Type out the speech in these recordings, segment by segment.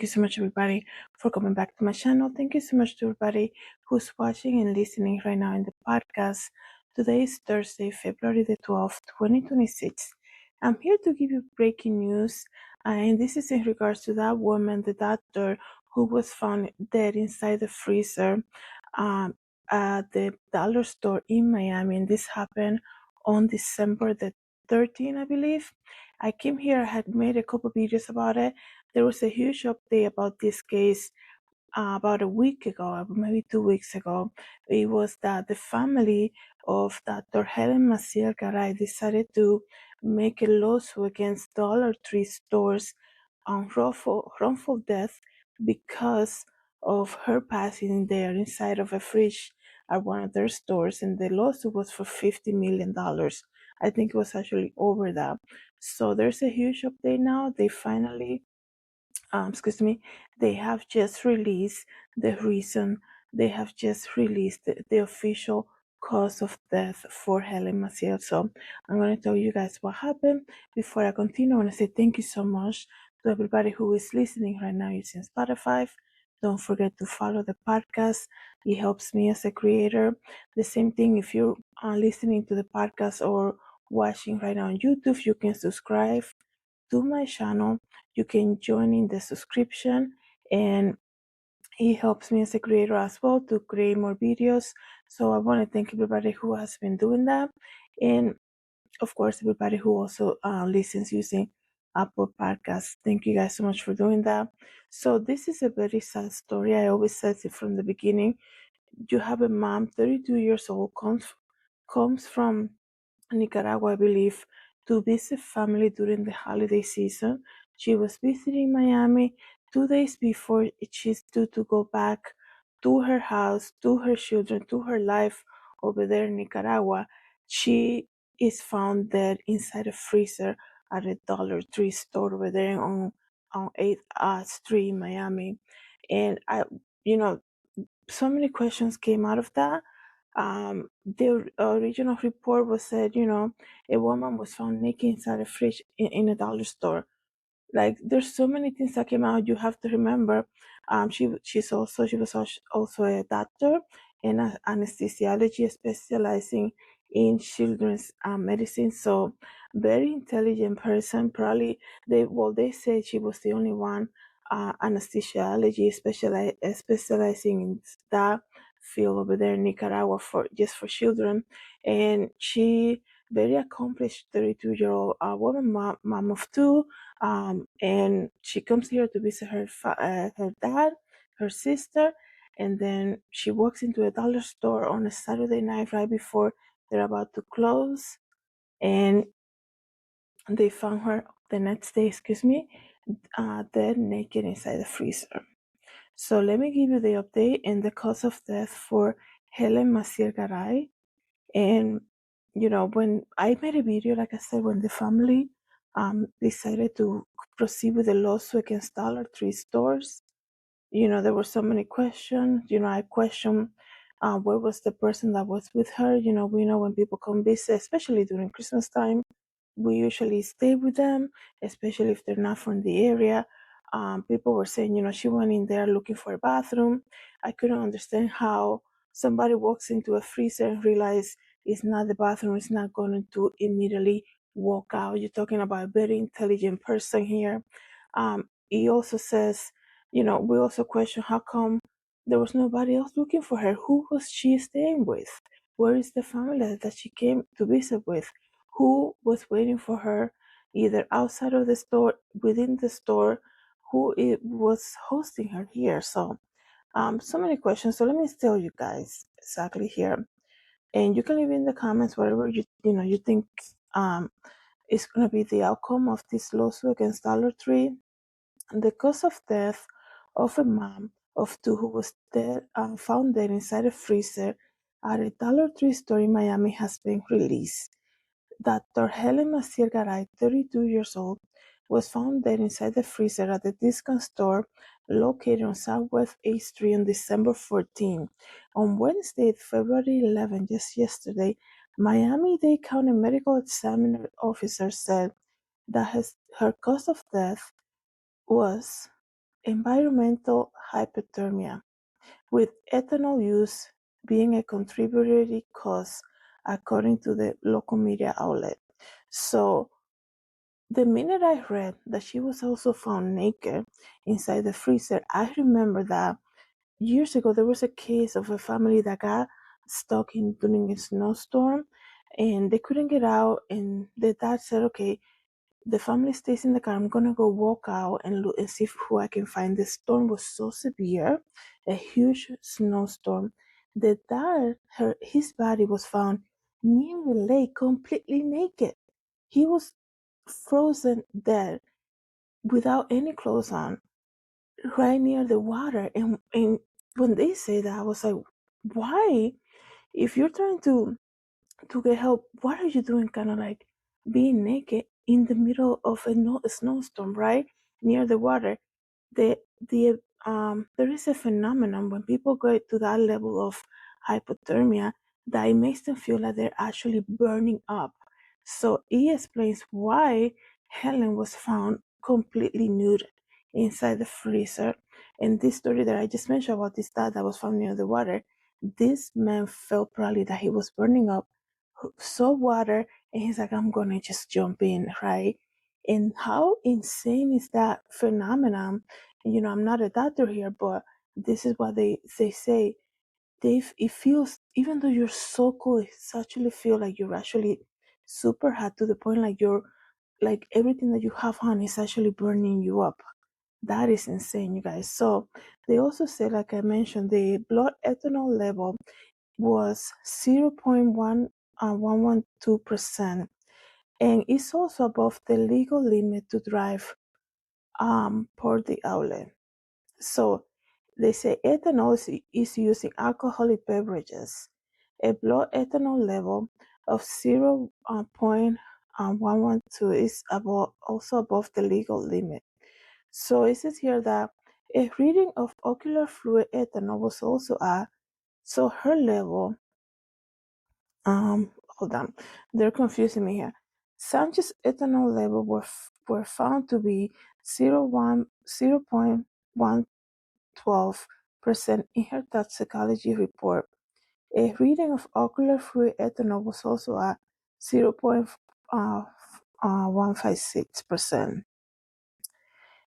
you so much, everybody, for coming back to my channel. Thank you so much to everybody who's watching and listening right now in the podcast. Today is Thursday, February the 12th, 2026. I'm here to give you breaking news, and this is in regards to that woman, the doctor, who was found dead inside the freezer um, at the dollar store in Miami. And this happened on December the 13th, I believe. I came here, I had made a couple videos about it. There was a huge update about this case about a week ago, maybe 2 weeks ago. It was that the family of Dr. Helen Maciel Garay decided to make a lawsuit against Dollar Tree stores on wrongful death because of her passing there inside of a fridge at one of their stores, and the lawsuit was for $50 million. I think it was actually over that. So there's a huge update now. They finally they have just released the reason, they have just released the official cause of death for Helen Maciel. So I'm going to tell you guys what happened. Before I continue, I want to say thank you so much to everybody who is listening right now using Spotify. Don't forget to follow the podcast. It helps me as a creator. The same thing if you are listening to the podcast or watching right now on YouTube, you can subscribe to my channel. You can join in the subscription, and it helps me as a creator as well to create more videos. So I want to thank everybody who has been doing that, and of course everybody who also listens using Apple Podcasts. Thank you guys so much for doing that. So this is a very sad story. I always said it from the beginning. You have a mom, 32 years old, comes from Nicaragua, I believe, to visit family during the holiday season. She was visiting Miami 2 days before she's due to go back to her house, to her children, to her life over there in Nicaragua. She is found dead inside a freezer at a Dollar Tree store over there on 8th Street in Miami. And so many questions came out of that. The original report was said, a woman was found naked inside a fridge in a dollar store. Like, there's so many things that came out. You have to remember, she was also a doctor and an anesthesiologist specializing in children's medicine. So very intelligent person. Probably they said she was the only one anesthesiology specializing in that field over there in Nicaragua for children. And she very accomplished 32-year-old woman, mom of two, and she comes here to visit her dad, her sister, and then she walks into a dollar store on a Saturday night right before they're about to close, and they found her the next day, dead naked inside the freezer. So let me give you the update and the cause of death for Helen Maciel Garay. And when I made a video, like I said, when the family decided to proceed with the lawsuit against Dollar Tree stores, there were so many questions. I questioned where was the person that was with her. We know when people come visit, especially during Christmas time, we usually stay with them, especially if they're not from the area. People were saying, she went in there looking for a bathroom. I couldn't understand how somebody walks into a freezer and realize it's not the bathroom, it's not going to immediately walk out. You're talking about a very intelligent person here. He also says, we also question how come there was nobody else looking for her. Who was she staying with? Where is the family that she came to visit with? Who was waiting for her either outside of the store, within the store? Who it was hosting her here? So so many questions. So let me tell you guys exactly here, and you can leave in the comments whatever you think is going to be the outcome of this lawsuit against Dollar Tree. The cause of death of a mom of two who was found dead inside a freezer at a Dollar Tree store in Miami has been released. Dr. Helen Maciel Garay, 32 years old, was found dead inside the freezer at the discount store located on Southwest 8th Street on December 14. On Wednesday, February 11, just yesterday, Miami-Dade County Medical Examiner officer said that her cause of death was environmental hypothermia, with ethanol use being a contributory cause, according to the local media outlet. So, the minute I read that she was also found naked inside the freezer, I remember that years ago there was a case of a family that got stuck in during a snowstorm and they couldn't get out, and the dad said, okay, the family stays in the car. I'm gonna go walk out and look and see who I can find. The storm was so severe, a huge snowstorm. The dad, his body was found near the lake, completely naked. He was frozen dead, without any clothes on, right near the water. And when they say that, I was like, why? If you're trying to get help, what are you doing? Kind of like being naked in the middle of a snowstorm, right near the water. There is a phenomenon when people go to that level of hypothermia that it makes them feel like they're actually burning up. So it explains why Helen was found completely nude inside the freezer. And this story that I just mentioned about this dad that was found near the water, this man felt probably that he was burning up, saw water, and he's like, I'm gonna just jump in, right? And how insane is that phenomenon? You know, I'm not a doctor here, but this is what they say. It feels, even though you're so cold, it's actually feel like you're actually super hot, to the point like you're like everything that you have on is actually burning you up. That is insane, you guys. So they also say, like I mentioned, the blood ethanol level was 0.112%, and it's also above the legal limit to drive per the outlet. So they say ethanol is used in alcoholic beverages. A blood ethanol level of 0.112 is also above the legal limit. So it says here that a reading of ocular fluid ethanol was also at, so her level, hold on, they're confusing me here. Sanchez's ethanol level were found to be 0.112% in her toxicology report. A reading of ocular fluid ethanol was also at 0.156%.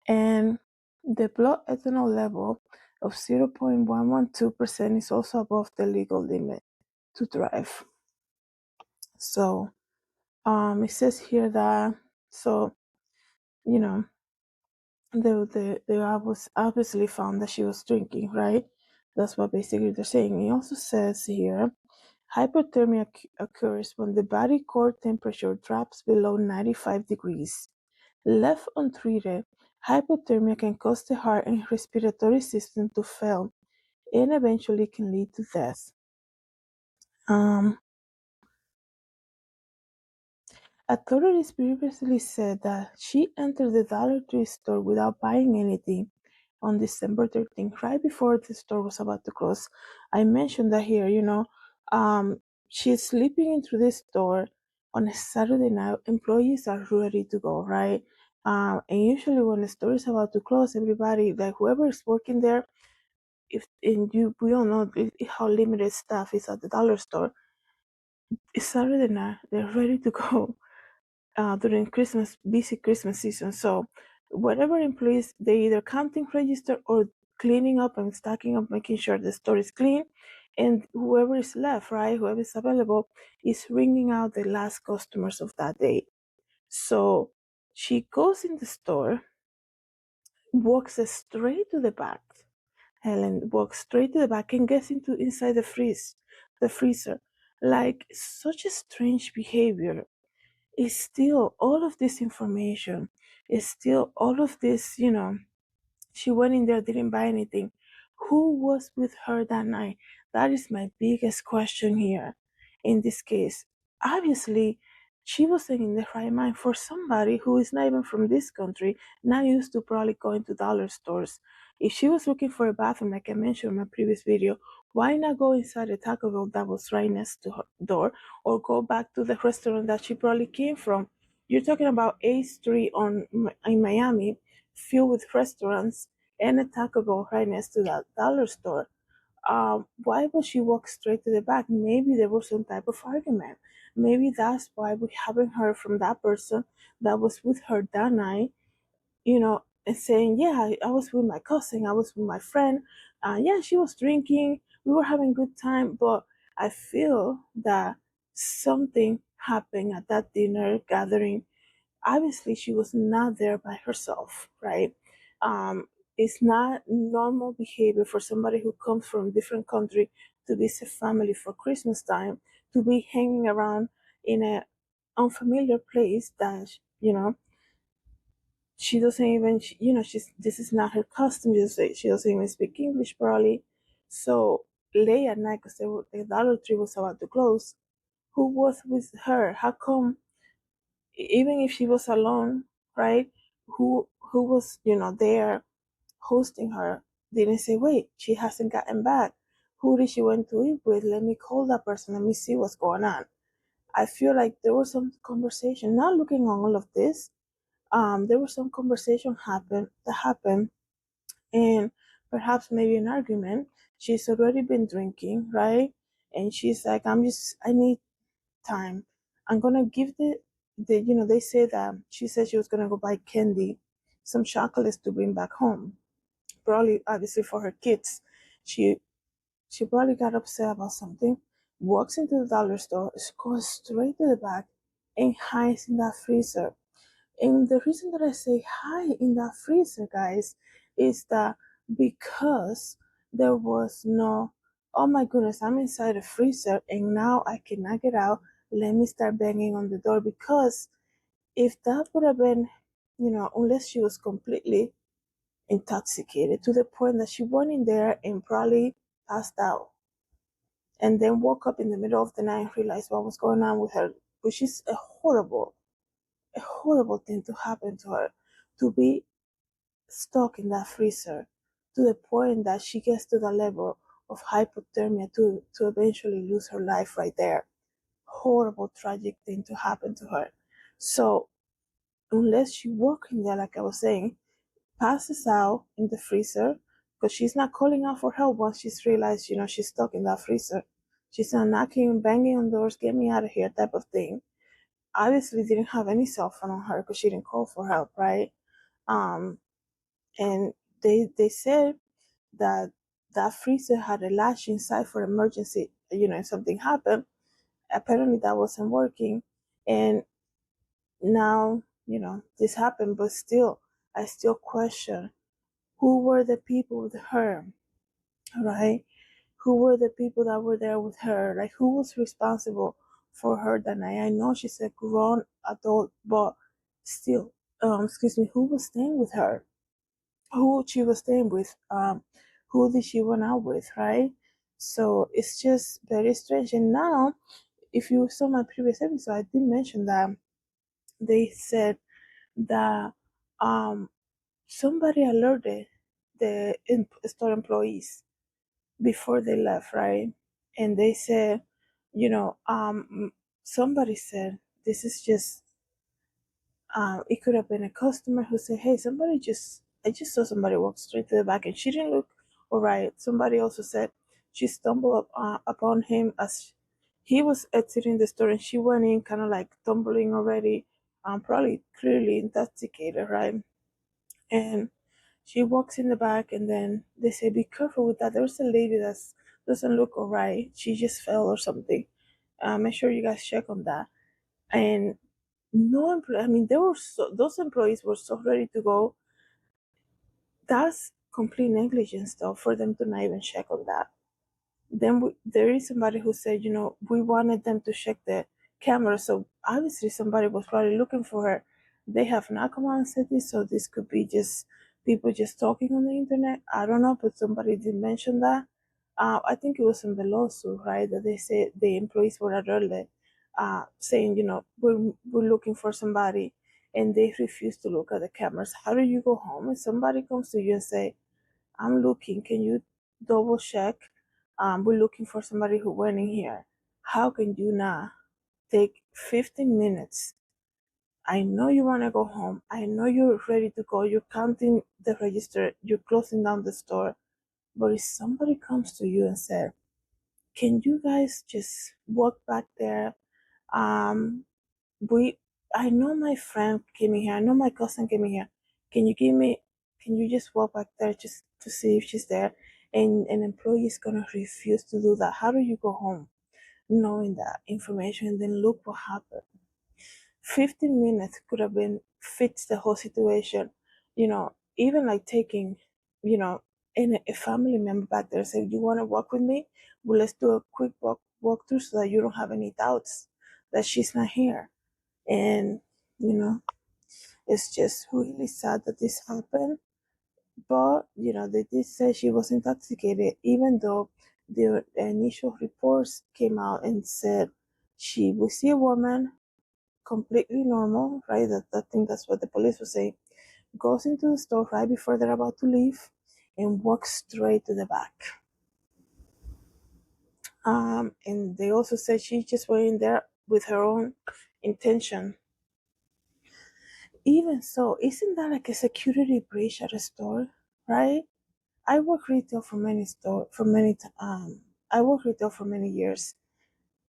And the blood ethanol level of 0.112% is also above the legal limit to drive. So it says here that, so, you know, they was obviously found that she was drinking, right? That's what basically they're saying. It also says here, hypothermia occurs when the body core temperature drops below 95 degrees. Left untreated, hypothermia can cause the heart and respiratory system to fail and eventually can lead to death. Authorities previously said that she entered the Dollar Tree store without buying anything on December 13th, right before the store was about to close. I mentioned that here, she's sleeping into the store on a Saturday night. Employees are ready to go, right? And usually when the store is about to close, everybody, like whoever is working there, we all know how limited staff is at the dollar store. It's Saturday night, they're ready to go during busy Christmas season. So whatever employees, they either counting register or cleaning up and stacking up, making sure the store is clean. And whoever is left, right, whoever is available, is ringing out the last customers of that day. So she goes in the store, walks straight to the back. Helen walks straight to the back and gets inside the freezer. Like such a strange behavior. Is still all of this information, is still all of this, she went in there, didn't buy anything. Who was with her that night? That is my biggest question here in this case. Obviously, she wasn't in the right mind for somebody who is not even from this country, not used to probably going to dollar stores. If she was looking for a bathroom, like I mentioned in my previous video, why not go inside a Taco Bell that was right next to her door, or go back to the restaurant that she probably came from? You're talking about A Street in Miami, filled with restaurants, and a Taco Bell right next to that dollar store. Why would she walk straight to the back? Maybe there was some type of argument. Maybe that's why we haven't heard from that person that was with her that night, and saying, yeah, I was with my cousin, I was with my friend. Yeah, she was drinking, we were having a good time, but I feel that something happened at that dinner gathering. Obviously, she was not there by herself, right? It's not normal behavior for somebody who comes from a different country to visit family for Christmas time to be hanging around in a unfamiliar place that she doesn't even she's this is not her custom. She doesn't even speak English probably. So late at night, because the Dollar Tree was about to close, who was with her? How come, even if she was alone, right? Who was there hosting her? Didn't say, wait, she hasn't gotten back. Who did she went to eat with? Let me call that person. Let me see what's going on. I feel like there was some conversation. Not looking on all of this, there was some conversation happened, and perhaps maybe an argument. She's already been drinking, right? And she's like, I need time. I'm gonna give they say that she said she was gonna go buy candy, some chocolates to bring back home, probably obviously for her kids. She she probably got upset about something, walks into the dollar store, goes straight to the back, and hides in that freezer. And the reason that I say hide in that freezer, guys, is that because there was no, oh my goodness, I'm inside a freezer and now I cannot get out. Let me start banging on the door. Because if that would have been, unless she was completely intoxicated to the point that she went in there and probably passed out and then woke up in the middle of the night and realized what was going on with her, which is a horrible thing to happen to her, to be stuck in that freezer to the point that she gets to the level of hypothermia to eventually lose her life right there. Horrible, tragic thing to happen to her. So, unless she walk in there, like I was saying, passes out in the freezer, because she's not calling out for help once she's realized, she's stuck in that freezer. She's not knocking, banging on doors, get me out of here type of thing. Obviously didn't have any cell phone on her because she didn't call for help, right? Um, and they said that that freezer had a latch inside for emergency. If something happened, apparently that wasn't working, and now this happened. But still, I still question who were the people with her, right? Who were the people that were there with her? Like, who was responsible for her that night? I know she's a grown adult, but still, excuse me, who was staying with her? Who she was staying with? Who did she went out with, right? So it's just very strange. And now, if you saw my previous episode, I did mention that they said that somebody alerted the store employees before they left, right? And they said, somebody said this is just, it could have been a customer who said, hey, I just saw somebody walk straight to the back and she didn't look all right. Somebody also said she stumbled upon him as he was exiting the store and she went in kind of like tumbling already, probably clearly intoxicated, right? And she walks in the back, and then they say, "Be careful with that." There's a lady that doesn't look alright. She just fell or something. Make sure you guys check on that. And no employee. I mean, those employees were so ready to go. That's complete negligence, though, for them to not even check on that. Then there is somebody who said, we wanted them to check the camera. So obviously somebody was probably looking for her. They have not come out and said this, so this could be just people just talking on the internet. I don't know, but somebody did mention that. I think it was in the lawsuit, right? That they said the employees were alerted, saying, we're looking for somebody, and they refuse to look at the cameras. How do you go home and somebody comes to you and say, I'm looking. Can you double check? We're looking for somebody who went in here. How can you not take 15 minutes I know you want to go home. I know you're ready to go. You're counting the register. You're closing down the store. But if somebody comes to you and said, can you guys just walk back there? Um, we, I know my friend came in here. I know my cousin came in here. Can you give me, can you just walk back there just to see if she's there? And an employee is going to refuse to do that. How do you go home knowing that information? And then look what happened. 15 minutes could have been fixed the whole situation. Even like taking, you know, a family member back there, say, you want to walk with me? Well, let's do a quick walk through so that you don't have any doubts that she's not here. And, you know, it's just really sad that this happened. But, they did say she was intoxicated, even though the initial reports came out and said she would see a woman completely normal, right? I think that's what the police was saying. Goes into the store right before they're about to leave and walks straight to the back. And they also said she just went in there with her own intention. Even so, isn't that like a security breach at a store, right? I work retail for many I work retail for many years.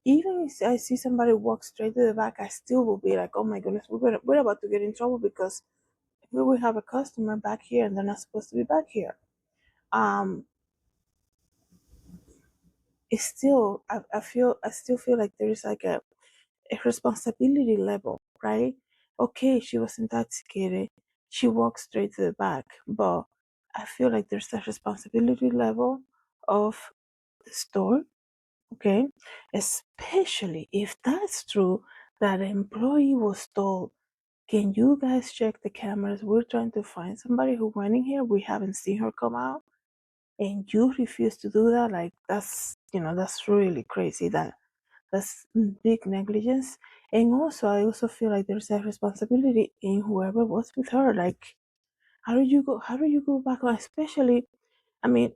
Even if I see somebody walk straight to the back, I still will be like, oh my goodness, we're about to get in trouble because we will have a customer back here and they're not supposed to be back here. It's still, I still feel like there is like a responsibility level, right? Okay, she was intoxicated. She walked straight to the back, but I feel like there's a responsibility level of the store, okay? Especially if that's true, that employee was told, can you guys check the cameras? We're trying to find somebody who went in here. We haven't seen her come out. And you refuse to do that. Like, that's really crazy. That's big negligence. And also, I also feel like there's a responsibility in whoever was with her. Like, how do you go back on, especially, I mean,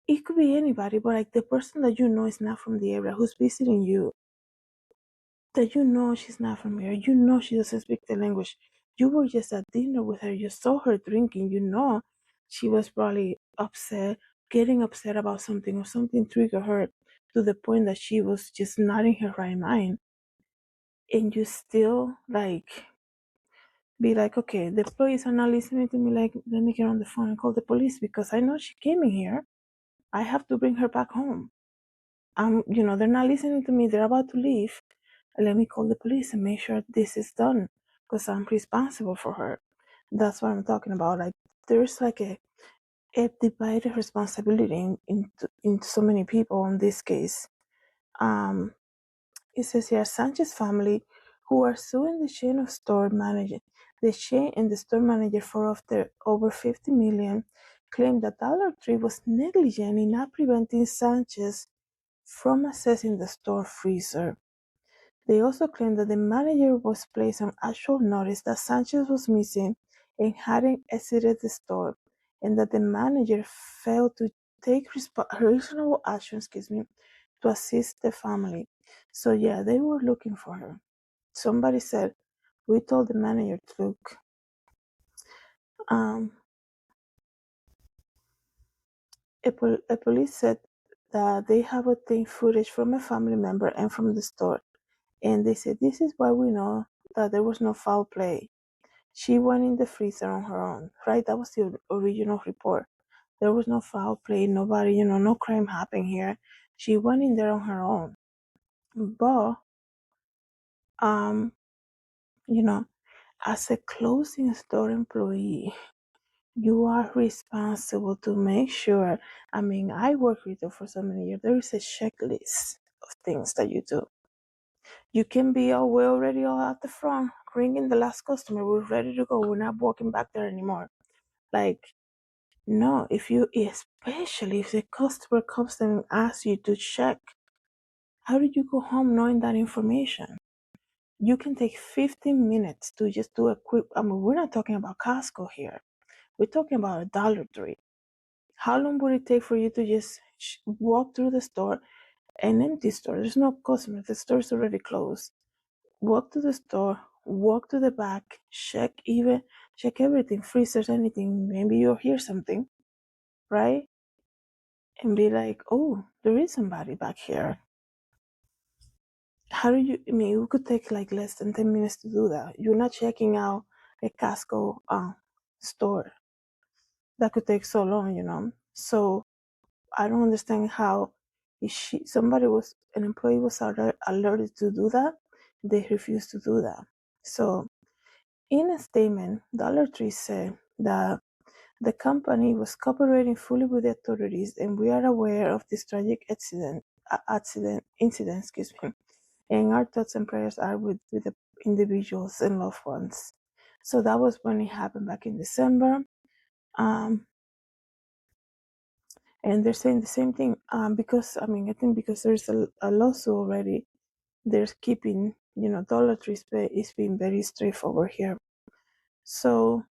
it could be anybody, but like the person that you know is not from the area who's visiting you, that you know she's not from here, you know she doesn't speak the language. You were just at dinner with her, you saw her drinking, you know she was probably upset, getting upset about something, or something triggered her to the point that she was just not in her right mind. And you still like be like, okay, the employees are not listening to me, like, let me get on the phone and call the police because I know she came in here. I have to bring her back home. They're not listening to me, they're about to leave. Let me call the police and make sure this is done because I'm responsible for her. That's what I'm talking about. Like, there's like a divided responsibility in so many people in this case. It says here, Sanchez family who are suing the chain of store manager, the chain and the store manager for over 50 million, claimed that Dollar Tree was negligent in not preventing Sanchez from accessing the store freezer. They also claimed that the manager was placed on actual notice that Sanchez was missing and hadn't exited the store, and that the manager failed to take reasonable action, to assist the family. So yeah, they were looking for her. Somebody said, we told the manager to look. Um, a police said that they have obtained footage from a family member and from the store, and they said this is why we know that there was no foul play. She went in the freezer on her own, right? That was the original report. There was no foul play, nobody, no crime happened here. She went in there on her own. But, um, you know, as a closing store employee, you are responsible to make sure. I mean, I work retail for so many years. There is a checklist of things that you do. You can be, oh, we're already all at the front, ringing the last customer. We're ready to go. We're not walking back there anymore. Like, no, especially if the customer comes and asks you to check, how did you go home knowing that information? You can take 15 minutes to just do a quick, I mean, we're not talking about Costco here. We're talking about a Dollar Tree. How long would it take for you to just walk through the store, an empty store? There's no customer. The store is already closed. Walk to the store, walk to the back, check everything, freezers, anything. Maybe you'll hear something, right? And be like, oh, there is somebody back here. How do you, I mean, it could take like less than 10 minutes to do that. You're not checking out a Costco store. That could take so long. So I don't understand how if an employee was alerted to do that, they refused to do that. So in a statement, Dollar Tree said that the company was cooperating fully with the authorities, and we are aware of this tragic incident, and our thoughts and prayers are with the individuals and loved ones. So that was when it happened back in December. And they're saying the same thing because I think because there's a lawsuit already, they're keeping, Dollar Tree is being very straightforward here. So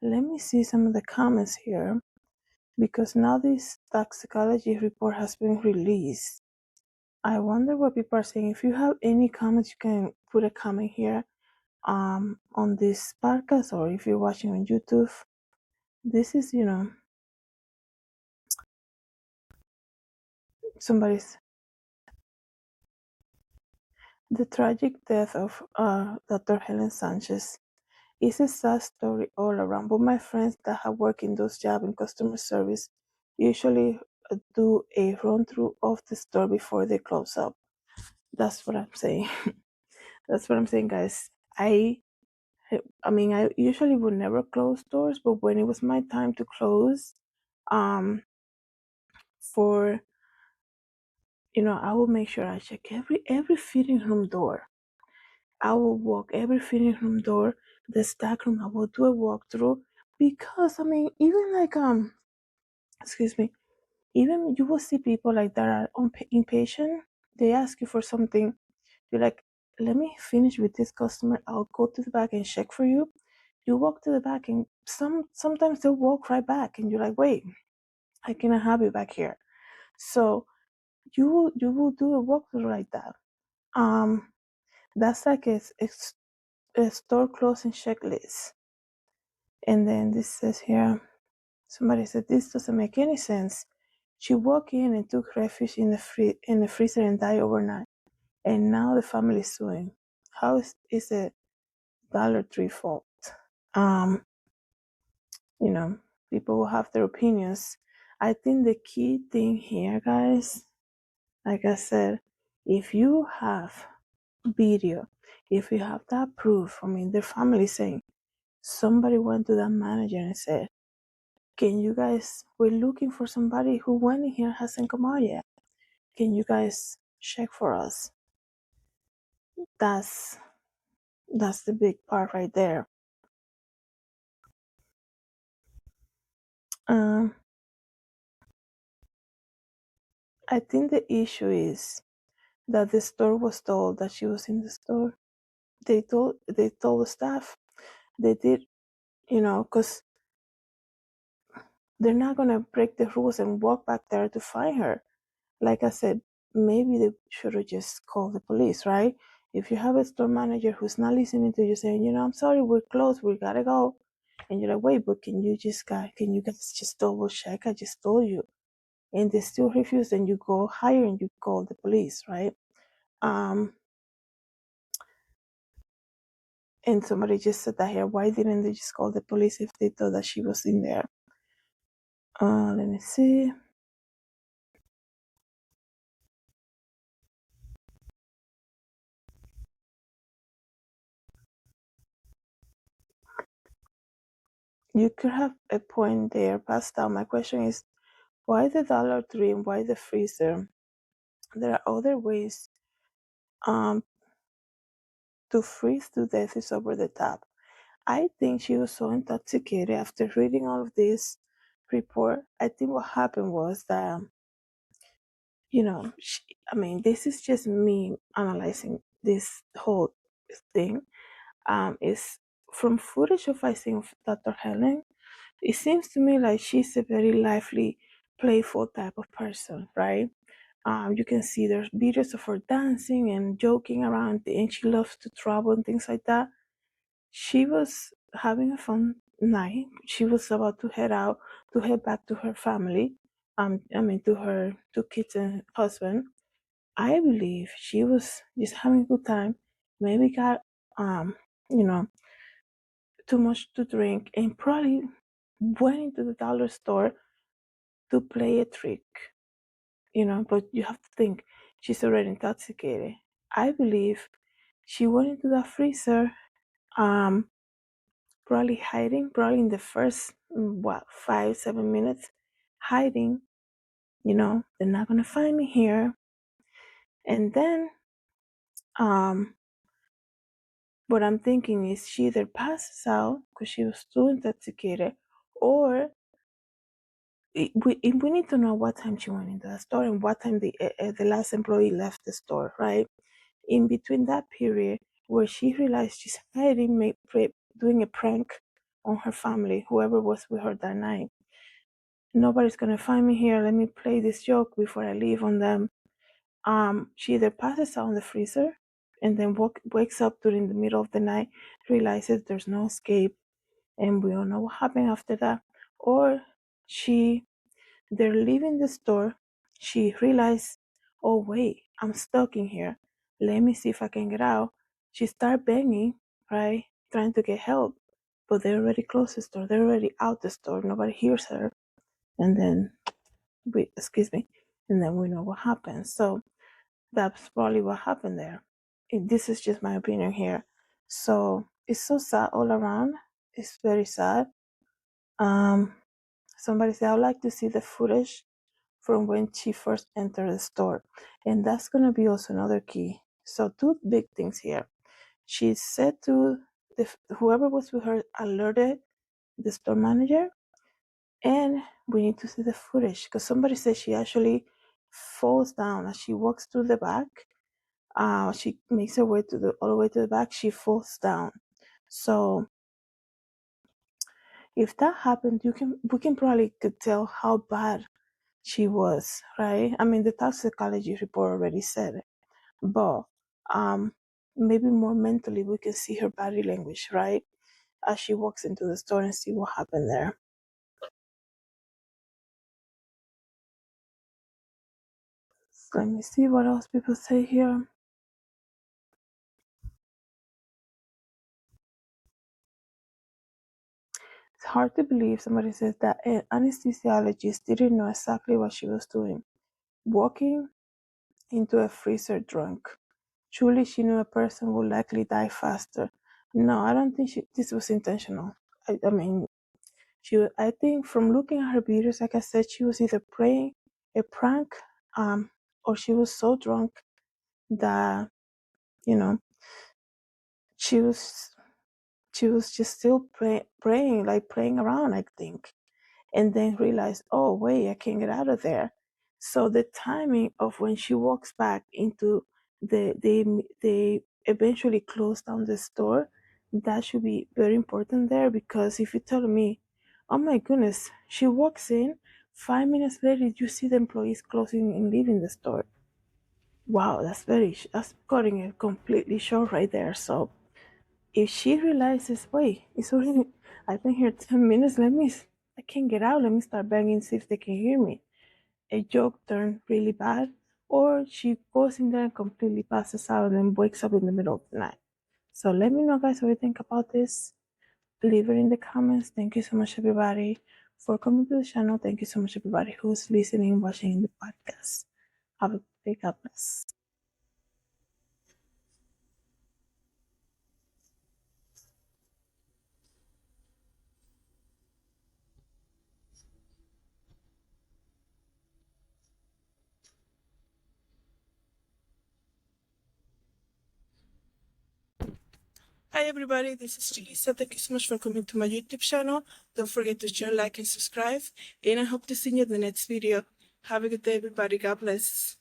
let me see some of the comments here, because now this toxicology report has been released. I wonder what people are saying. If you have any comments, you can put a comment here on this podcast, or if you're watching on YouTube. This is, somebody's the tragic death of Dr. Helen Sanchez is a sad story all around, but my friends that have worked in those jobs in customer service usually do a run through of the store before they close up. That's what I'm saying. That's what I'm saying, guys. I usually would never close stores, but when it was my time to close, for I will make sure I check every fitting room door. I will walk every fitting room door, the stack room. I will do a walkthrough, because even like excuse me, even you will see people like that are impatient. They ask you for something. You're like, let me finish with this customer. I'll go to the back and check for you. You walk to the back, and sometimes they'll walk right back, and you're like, wait, I cannot have you back here. So you will do a walkthrough like that. That's like a store closing checklist. And then this says here, somebody said this doesn't make any sense. She walked in and took refuge in the freezer and died overnight, and now the family is suing. How is it Dollar Tree fault? Um, you know, People will have their opinions. I think the key thing here, guys, like I said, if you have video, if you have that proof, their family saying somebody went to that manager and said, can you guys, we're looking for somebody who went in here, hasn't come out yet. Can you guys check for us? That's the big part right there. Um, I think the issue is that the store was told that she was in the store. They told the staff. They did, because they're not gonna break the rules and walk back there to find her. Like I said, maybe they should have just called the police, right? If you have a store manager who's not listening to you saying, I'm sorry, we're closed, we gotta go, and you're like, wait, but can you guys just double check? I just told you, and they still refuse, and you go higher and you call the police, right? And somebody just said that here. Why didn't they just call the police if they thought that she was in there? Let me see. You could have a point there, passed down. My question is, why the Dollar Tree and why the freezer? There are other ways to freeze to death is over the top. I think she was so intoxicated after reading all of this report. I think what happened was that, this is just me analyzing this whole thing. Is from footage of I think of Dr. Helen, it seems to me like she's a very lively, playful type of person, right? You can see there's videos of her dancing and joking around, and she loves to travel and things like that. She was having a fun night. She was about to head back to her family. To her two kids and husband. I believe she was just having a good time. Maybe got um, you know, too much to drink, and probably went into the dollar store to play a trick. But you have to think she's already intoxicated. I believe she went into the freezer, um, probably hiding, probably in the first, 5, 7 minutes, hiding. They're not gonna find me here. And then, what I'm thinking is she either passes out because she was too intoxicated, or we need to know what time she went into the store and what time the last employee left the store, right? In between that period where she realized she's hiding, doing a prank on her family, whoever was with her that night. Nobody's gonna find me here. Let me play this joke before I leave on them. She either passes out in the freezer and then wakes up during the middle of the night, realizes there's no escape, and we all know what happened after that. Or they're leaving the store. She realized, oh wait, I'm stuck in here. Let me see if I can get out. She start banging, right, trying to get help, but they already closed the store. They're already out the store. Nobody hears her, and then and then we know what happens. So that's probably what happened there. This is just my opinion here. So it's so sad all around. It's very sad. Um, Somebody said, I would like to see the footage from when she first entered the store. And that's going to be also another key. So two big things here. She said to whoever was with her, alerted the store manager, and we need to see the footage because somebody said she actually falls down as she walks through the back. She makes her way all the way to the back. She falls down. So if that happened, we can probably could tell how bad she was, right? I mean, the toxicology report already said it, but maybe more mentally, we can see her body language, right? As she walks into the store and see what happened there. So let me see what else people say here. It's hard to believe somebody says that an anesthesiologist didn't know exactly what she was doing. Walking into a freezer drunk. Truly, she knew a person would likely die faster. No, I don't think this was intentional. I mean, I think from looking at her videos, like I said, she was either playing a prank, or she was so drunk that, you know, she was just still praying, like playing around, I think, and then realized, oh wait, I can't get out of there. So the timing of when she walks back into they eventually close down the store, that should be very important there, because if you tell me, oh my goodness, she walks in, 5 minutes later you see the employees closing and leaving the store. Wow, that's cutting it completely short right there. So if she realizes, wait, it's already, I've been here 10 minutes, I can't get out, let me start banging, see if they can hear me. A joke turned really bad, or she goes in there and completely passes out and then wakes up in the middle of the night. So let me know, guys, what you think about this. Leave it in the comments. Thank you so much, everybody, for coming to the channel. Thank you so much, everybody who's listening, watching the podcast. Have a good day. God bless. Hi everybody, this is Julissa. Thank you so much for coming to my YouTube channel. Don't forget to share, like, and subscribe. And I hope to see you in the next video. Have a good day, everybody. God bless.